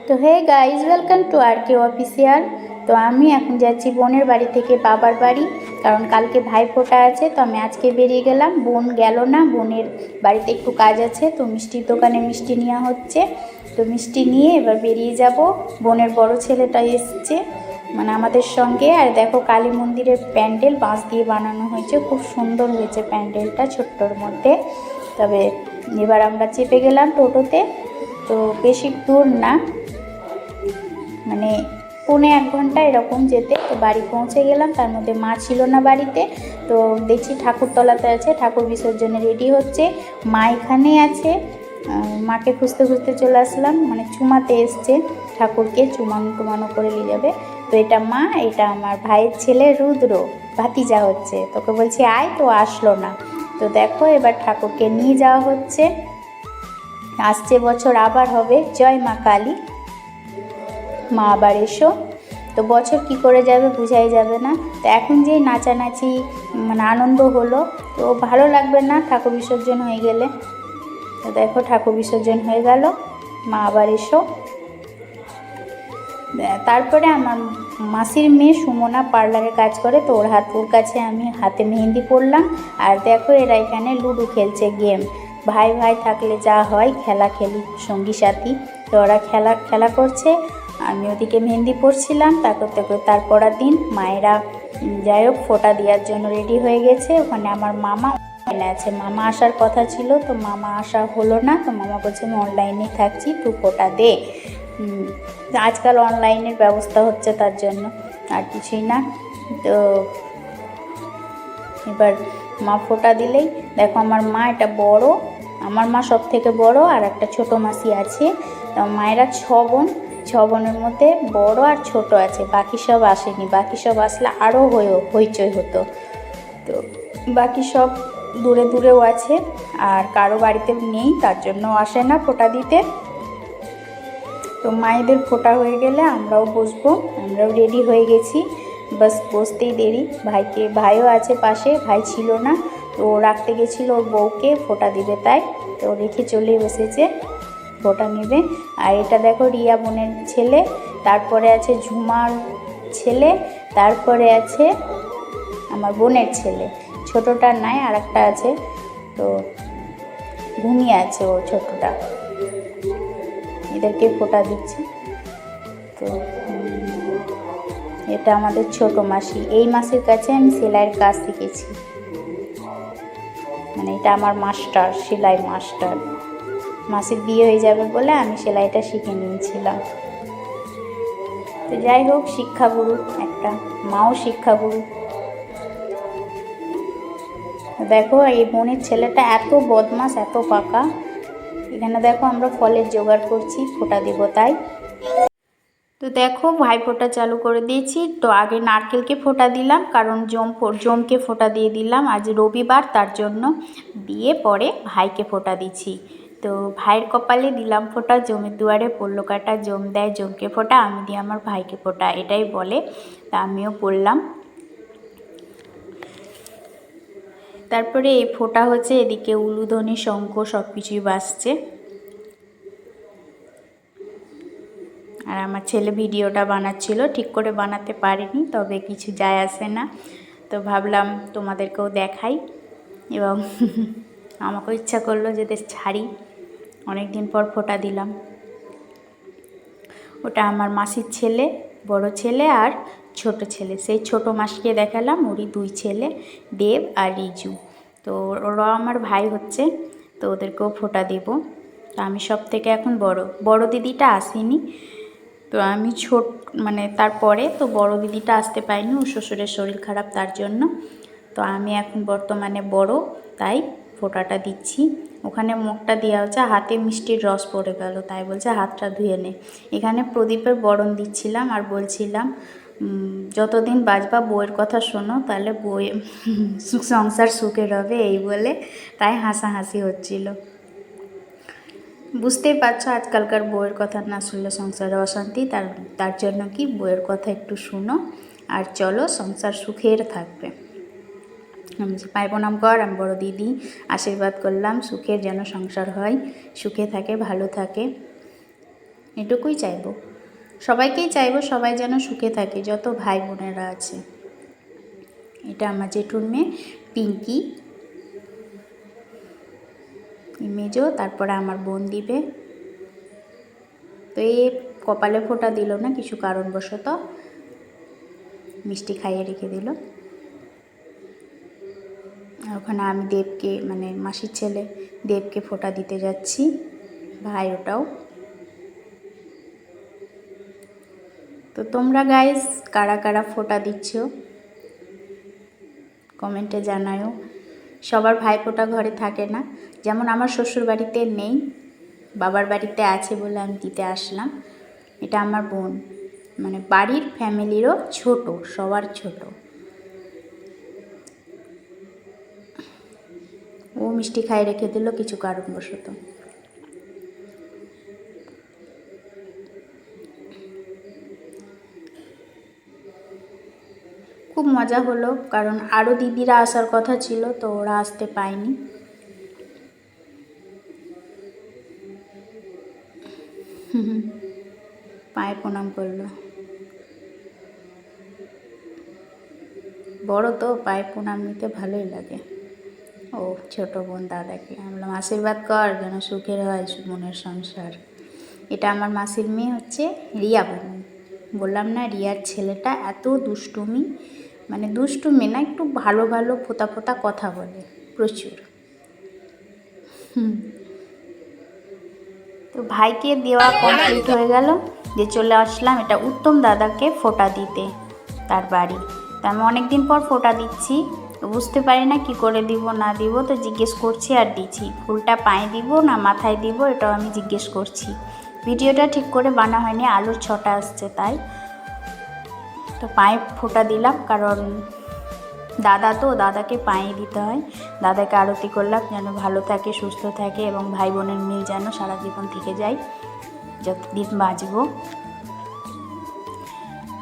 তো hey guys, welcome to R K official. তো আমি এখন যাচ্ছি বোনের বাড়ি থেকে বাবার বাড়ি, কারণ কালকে ভাইফোঁটা আছে। তো আমি আজকে বেরিয়ে গেলাম, বোন গেল না, বোনের বাড়িতে একটু কাজ আছে। তো মিষ্টির দোকানে মিষ্টি নেওয়া হচ্ছে, তো মিষ্টি নিয়ে এবার বেরিয়ে যাব। বোনের বড় ছেলেটা এসছে মানে আমাদের সঙ্গে। আর দেখো কালী মন্দিরের প্যান্ডেল বাঁশ দিয়ে বানানো হয়েছে, খুব সুন্দর হয়েছে প্যান্ডেলটা ছোট্টর মধ্যে। তবে এবার আমরা চেপে গেলাম টোটোতে, তো বেশি দূর না, মানে 1.5 ঘন্টা এরকম যেতে। তো বাড়ি পৌঁছে গেলাম, তার মধ্যে মা ছিল না বাড়িতে। তো দেখছি ঠাকুরতলাতে আছে, ঠাকুর বিসর্জনে রেডি হচ্ছে। মা এখানে আছে, মাকে খুঁজতে খুঁজতে চলে আসলাম, মানে চুমাতে এসছে ঠাকুরকে, চুমানো টুমানো করে নিয়ে যাবে। তো এটা মা, এটা আমার ভাইয়ের ছেলে রুদ্র, ভাতিজা হচ্ছে। তোকে বলছি আয়, তো আসলো না। তো দেখো এবার ঠাকুরকে নিয়ে যাওয়া হচ্ছে, আসছে বছর আবার হবে। জয় মা কালী, মা আবার এসো। তো বছর কি করে যাবে বোঝাই যাবে না। তো এখন যে নাচানাচি মানে আনন্দ হলো, তো ভালো লাগবে না ঠাকুর বিসর্জন হয়ে গেলে। তো দেখো ঠাকুর বিসর্জন হয়ে গেল, মা আবার এসো। তারপরে আমার মাসির মেয়ে সুমনা পার্লারে কাজ করে, তো ওর কাছে আমি হাতে মেহেন্দি পরলাম। আর দেখো এরা এখানে লুডো খেলছে, গেম। ভাই ভাই থাকলে যা হয়, খেলা খেলি সঙ্গী সাথী। তো ওরা খেলা করছে, আমি ওদিকে মেহেন্দি পরছিলাম। তা করতে করতে তারপরের দিন মায়েরা যাই হোক ফোঁটা দেওয়ার জন্য রেডি হয়ে গেছে। ওখানে আমার মামা আছে, মামা আসার কথা ছিল, তো মামা আসা হলো না। তো মামা বলছে আমি অনলাইনে থাকছি, তুই ফোঁটা দে। আজকাল অনলাইনের ব্যবস্থা হচ্ছে তার জন্য, আর কিছুই না। তো এবার মা ফোঁটা দিলেই দেখো আমার মা, এটা বড়, আমার মা সব থেকে বড়, আর একটা ছোট মাসি আছে। তো মায়েরা 6 বোন, 6 বোনের মধ্যে বড় আর ছোট আছে, বাকি সব আসেনি। বাকি সব আসলে আরও হইচই হতো। তো বাকি সব দূরে দূরেও আছে, আর কারো বাড়িতে নেই, তার জন্য আসে না ফোঁটা দিতে। তো মায়েদের ফোঁটা হয়ে গেলে আমরাও বসবো, আমরাও রেডি হয়ে গেছি, বাস বসতেই দেরি। ভাইও আছে পাশে, ভাই ছিল না, তো রাখতে গেছিলো ওর বউকে, ফোঁটা দিবে তাই। তো রেখে চলে বসেছে, ফোঁটা নেবে। আর এটা দেখো রিয়া বোনের ছেলে, তারপরে আছে ঝুমার ছেলে, তারপরে আছে আমার বোনের ছেলে, ছোটোটা নাই, আর একটা আছে, তো ঘুমিয়ে আছে ও ছোটোটা। এদেরকে ফোঁটা দিচ্ছি। তো এটা আমাদের ছোট মাসি, এই মাসির কাছে আমি সেলাইয়ের কাজ শিখেছি, মানে এটা আমার মাস্টার, সেলাই মাস্টার। মাসির বিয়ে হয়ে যাবে বলে আমি সেলাইটা শিখে নিয়েছিলাম। তো যাই হোক, শিক্ষাগুরু একটা, মাও শিক্ষাগুরু। দেখো এই বোনের ছেলেটা এত বদমাস, এত পাকা। এখানে দেখো আমরা ফলের জোগাড় করছি, ফোঁটা দেব তাই। তো দেখো ভাইফোঁটা চালু করে দিয়েছি। তো আগে নারকেলকে ফোঁটা দিলাম, কারণ জমকে ফোঁটা দিয়ে দিলাম, আজ রবিবার তার জন্য। দিয়ে পরে ভাইকে ফোঁটা দিচ্ছি। তো ভাইয়ের কপালে দিলাম ফোঁটা, জমের দুয়ারে পড়লো কাটা, জম দেয় জমকে ফোঁটা, আমি দিয়ে আমার ভাইকে ফোঁটা, এটাই বলে। তা আমিও পড়লাম। তারপরে এই ফোঁটা হচ্ছে, এদিকে উলুধ্বনি, শঙ্খ সব কিছুই বাজছে। আর আমার ছেলে ভিডিওটা বানাচ্ছিল, ঠিক করে বানাতে পারেনি, তবে কিছু যায় আসে না। তো ভাবলাম তোমাদেরকেও দেখাই, এবং আমাকেও ইচ্ছা করলো যে ছাড়ি, অনেক দিন পর ফোঁটা দিলাম। ওটা আমার মাসির ছেলে, বড় ছেলে আর ছোট ছেলে। সেই ছোট মাসিকে দেখালাম, ওরই 2 ছেলে, দেব আর রিজু। তো ওরা আমার ভাই হচ্ছে, তো ওদেরকেও ফোঁটা দেব। তো আমি সব থেকে এখন বড় দিদিটা আসেনি, তো আমি মানে তারপরে তো বড় দিদিটা আসতে পারিনি, ওর শ্বশুরের শরীর খারাপ তার জন্য। তো আমি এখন বর্তমানে বড়, তাই ফোঁটাটা দিচ্ছি। ওখানে মুখটা দেওয়া হচ্ছে, হাতে মিষ্টির রস পড়ে গেল, তাই বলছে হাতটা ধুয়ে নে। এখানে প্রদীপের বরণ দিচ্ছিলাম, আর বলছিলাম যতদিন বাঁচবা বউয়ের কথা শোনো, তাহলে বউয়ে সংসার সুখের হবে, এই বলে তাই হাসাহাসি হচ্ছিল। বুঝতেই পারছো আজকালকার বউয়ের কথা না শুনলে সংসারে অশান্তি, তার জন্য কি বউয়ের কথা একটু শুনো, আর চলো সংসার সুখের থাকবে। আমি পায়ে প্রণাম কর, আমি বড় দিদি, আশীর্বাদ করলাম সুখের যেন সংসার হয়, সুখে থাকে, ভালো থাকে। এটুকুই চাইবো, সবাইকেই চাইবো সবাই যেন সুখে থাকে, যত ভাই বোনেরা আছে। এটা আমার জেঠুর মেয়ে পিঙ্কি, মেজো, তারপরে আমার বোন দিবে। তো এই কপালে ফোঁটা দিল না কিছু কারণবশত, মিষ্টি খাইয়ে রেখে দিল। ওখানে আমি দেবকে, মানে মাসির ছেলে দেবকে ফোঁটা দিতে যাচ্ছি, ভাই ওটাও। তো তোমরা গাইস কারা কারা ফোঁটা দিচ্ছ কমেন্টে জানাও। সবার ভাই ফোঁটা ঘরে থাকে না, যেমন আমার শ্বশুর বাড়িতে নেই, বাবার বাড়িতে আছে বলে আমি দিতে আসলাম। এটা আমার বোন, মানে বাড়ির ফ্যামিলিরও ছোট, সবার ছোট। ও মিষ্টি খাইয়ে রেখে দিল কিছু কারণবশত। খুব মজা হলো, কারণ আরও দিদিরা আসার কথা ছিল, তো ওরা আসতে পায়নি। পায়ে প্রণাম করলো, বড় তো পায়ে প্রণাম নিতে ভালোই লাগে। ও ছোট বোন দাদাকে আমি বললাম আশীর্বাদ কর যেন সুখের হয় মনের সংসার। এটা আমার মাসির মেয়ে হচ্ছে রিয়া বোন, বললাম না রিয়ার ছেলেটা এত দুষ্টুমি, মানে দুষ্টুমি না, একটু ভালো ভালো ফোঁতা ফোঁতা কথা বলে প্রচুর। তো ভাইকে দেওয়া কমপ্লিট হয়ে গেল, যে চলে আসলাম এটা উত্তম দাদাকে ফোঁটা দিতে তার বাড়ি। তো আমি অনেক দিন পর ফোঁটা দিচ্ছি, তো বুঝতে পারি না কি করে দিব না দিব, তো জিজ্ঞেস করছি আর দিচ্ছি। ফুলটা পায়ে দিব না মাথায় দিব এটাও আমি জিজ্ঞেস করছি। ভিডিওটা ঠিক করে বানা হয়নি, আলোর ছটা আসছে তাই। তো পায়ে ফোঁটা দিলাম, কারণ দাদা তো, দাদাকে পায়ে দিতে হয়। দাদাকে আরতি করলাম যেন ভালো থাকে, সুস্থ থাকে, এবং ভাই বোনের মিল যেন সারা জীবন থেকে যায়, যতদিন বাঁচব।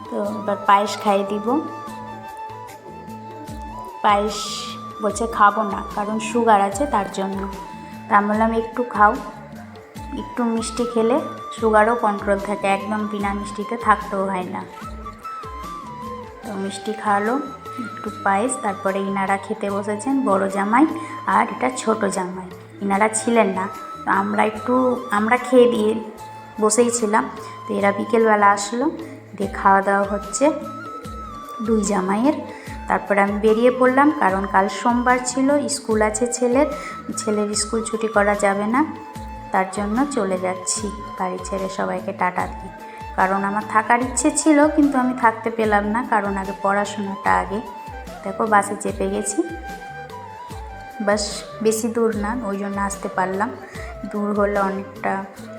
তো এবার পায়েস খাইয়ে দিব। পায়েস বলছে খাবো না, কারণ সুগার আছে তার জন্য। তা আমি বললাম একটু খাও, একটু মিষ্টি খেলে সুগারও কন্ট্রোল থাকে, একদম বিনা মিষ্টিতে থাকতেও হয় না। তো মিষ্টি খাওয়ালো, একটু পায়েস, তারপরে ইনারা খেতে বসেছেন, বড় জামাই আর এটা ছোট জামাই। ইনারা ছিলেন না, তো আমরা খেয়ে দিয়ে বসেই ছিলাম। তো এরা বিকেলবেলা আসলো, দিয়ে খাওয়া দাওয়া হচ্ছে দুই জামাইয়ের। তারপরে আমি বেরিয়ে পড়লাম, কারণ কাল সোমবার ছিল, স্কুল আছে ছেলের স্কুল ছুটি করা যাবে না, তার জন্য চলে যাচ্ছি বাড়ি ছেড়ে সবাইকে টাটা দিই। কারণ আমার থাকার ইচ্ছে ছিল, কিন্তু আমি থাকতে পেলাম না, কারণ আগে পড়াশোনাটা আগে। দেখো বাসে চেপে গেছি, বাস বেশি দূর না, ওই জন্য আসতে পারলাম। দূর হলে অনেকটা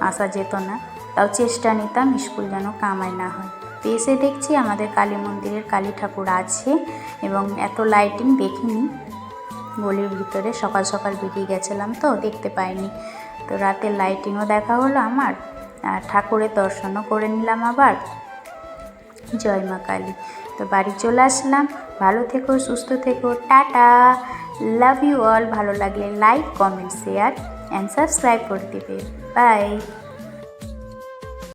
আসা যেত না, তাও চেষ্টা নিতাম স্কুল যেন কামাই না হয়। তো এসে দেখছি আমাদের কালী মন্দিরের কালী ঠাকুর আছে, এবং এত লাইটিং দেখিনি গলির ভিতরে, সকাল সকাল বেরিয়ে গেছিলাম তো দেখতে পাইনি। তো রাতের লাইটিংও দেখা হলো আমার, আর ঠাকুরের দর্শনও করে নিলাম আবার। জয় মা কালী। তো বাড়ি চলে আসলাম, ভালো থেকো, সুস্থ থেকো, টাটা, লাভ ইউ অল। ভালো লাগলে like, comment, share and subscribe করে দেবে। বাই।